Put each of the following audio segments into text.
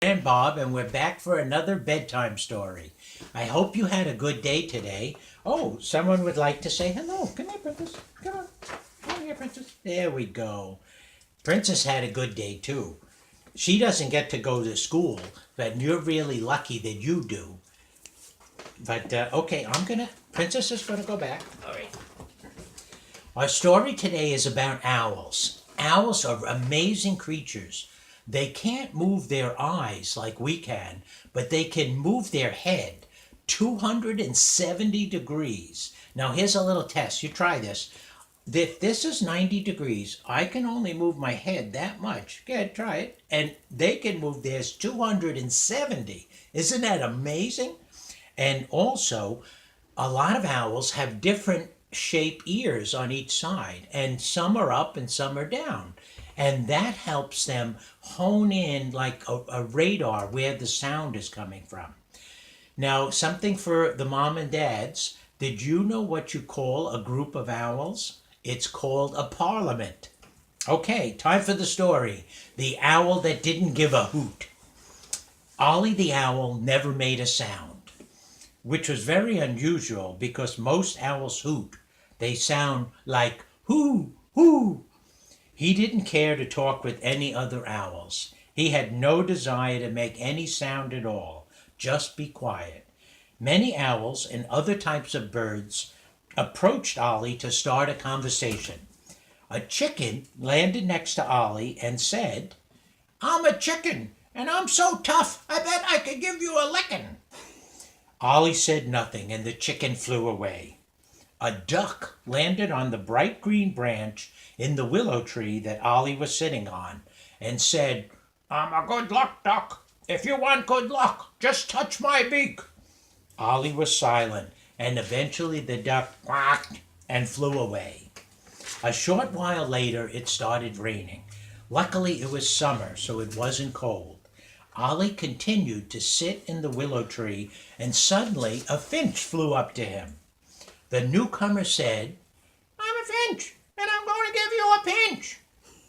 And Bob, and we're back for another bedtime story. I hope you had a good day today. Oh, someone would like to say hello. Come here, Princess. Come on. Come here, Princess. There we go. Princess had a good day too. She doesn't get to go to school, but you're really lucky that you do. But okay, Princess is gonna go back. All right. Our story today is about owls. Owls are amazing creatures. They can't move their eyes like we can, but they can move their head 270 degrees. Now, here's a little test. You try this. If this is 90 degrees, I can only move my head that much. Good, try it. And they can move theirs 270. Isn't that amazing? And also, a lot of owls have different shape ears on each side, and some are up and some are down. And that helps them hone in like a radar where the sound is coming from. Now, something for the mom and dads. Did you know what you call a group of owls? It's called a parliament. Okay, time for the story. The owl that didn't give a hoot. Ollie the owl never made a sound, which was very unusual because most owls hoot. They sound like hoo, hoo. He didn't care to talk with any other owls. He had no desire to make any sound at all. Just be quiet. Many owls and other types of birds approached Ollie to start a conversation. A chicken landed next to Ollie and said, "I'm a chicken, and I'm so tough, I bet I could give you a licking." Ollie said nothing, and the chicken flew away. A duck landed on the bright green branch in the willow tree that Ollie was sitting on and said, "I'm a good luck duck. If you want good luck, just touch my beak." Ollie was silent, and eventually the duck quacked and flew away. A short while later, it started raining. Luckily, it was summer, so it wasn't cold. Ollie continued to sit in the willow tree, and suddenly a finch flew up to him. The newcomer said, "I'm a finch, and I'm going to give you a pinch."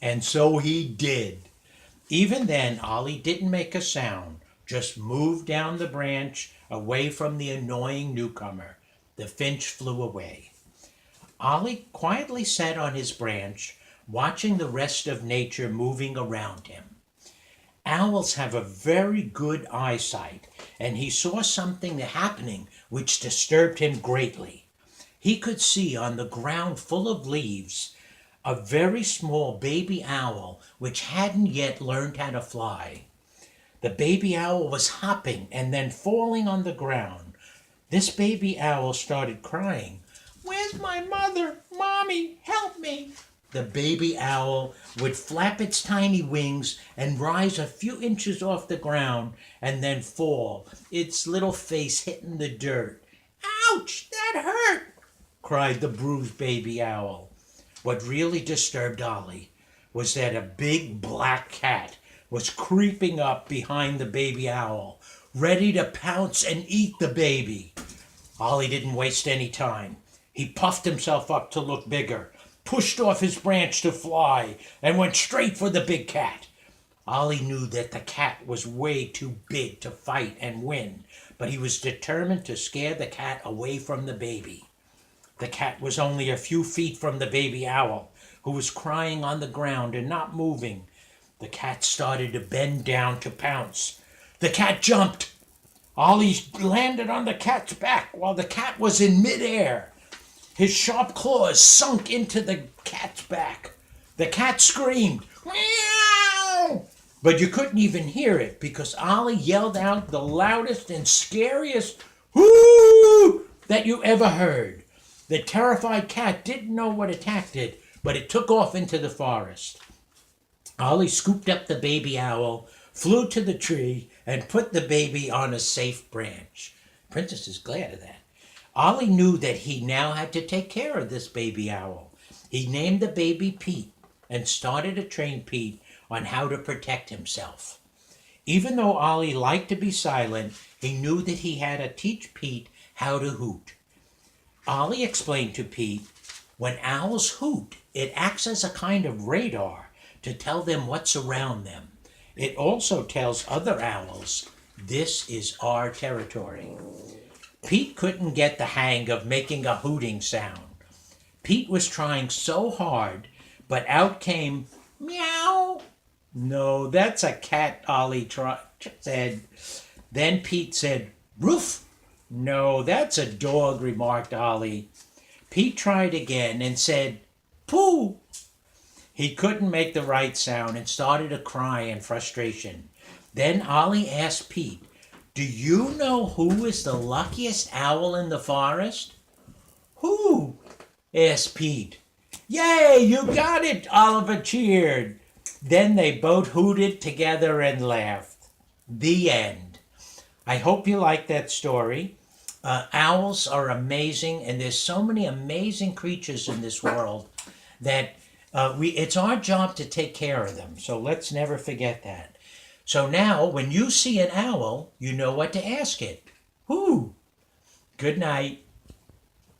And so he did. Even then, Ollie didn't make a sound, just moved down the branch away from the annoying newcomer. The finch flew away. Ollie quietly sat on his branch, watching the rest of nature moving around him. Owls have a very good eyesight, and he saw something happening which disturbed him greatly. He could see on the ground full of leaves a very small baby owl which hadn't yet learned how to fly. The baby owl was hopping and then falling on the ground. This baby owl started crying. "Where's my mother? Mommy, help me." The baby owl would flap its tiny wings and rise a few inches off the ground and then fall, its little face hitting the dirt. "Ouch, that hurt!" cried the bruised baby owl. What really disturbed Ollie was that a big black cat was creeping up behind the baby owl, ready to pounce and eat the baby. Ollie didn't waste any time. He puffed himself up to look bigger, pushed off his branch to fly, and went straight for the big cat. Ollie knew that the cat was way too big to fight and win, but he was determined to scare the cat away from the baby. The cat was only a few feet from the baby owl, who was crying on the ground and not moving. The cat started to bend down to pounce. The cat jumped. Ollie landed on the cat's back while the cat was in midair. His sharp claws sunk into the cat's back. The cat screamed, "Meow!" But you couldn't even hear it because Ollie yelled out the loudest and scariest "Hoo!" that you ever heard. The terrified cat didn't know what attacked it, but it took off into the forest. Ollie scooped up the baby owl, flew to the tree, and put the baby on a safe branch. Princess is glad of that. Ollie knew that he now had to take care of this baby owl. He named the baby Pete and started to train Pete on how to protect himself. Even though Ollie liked to be silent, he knew that he had to teach Pete how to hoot. Ollie explained to Pete, when owls hoot, it acts as a kind of radar to tell them what's around them. It also tells other owls, this is our territory. Pete couldn't get the hang of making a hooting sound. Pete was trying so hard, but out came meow. No, that's a cat, Ollie said. Then Pete said, roof. No, that's a dog, remarked Ollie. Pete tried again and said, pooh. He couldn't make the right sound and started to cry in frustration. Then Ollie asked Pete, do you know who is the luckiest owl in the forest? Who? Asked Pete. Yay, you got it, Oliver cheered. Then they both hooted together and laughed. The end. I hope you like that story. Owls are amazing, and there's so many amazing creatures in this world that it's our job to take care of them. So let's never forget that. So now, when you see an owl, you know what to ask it. Who? Good night.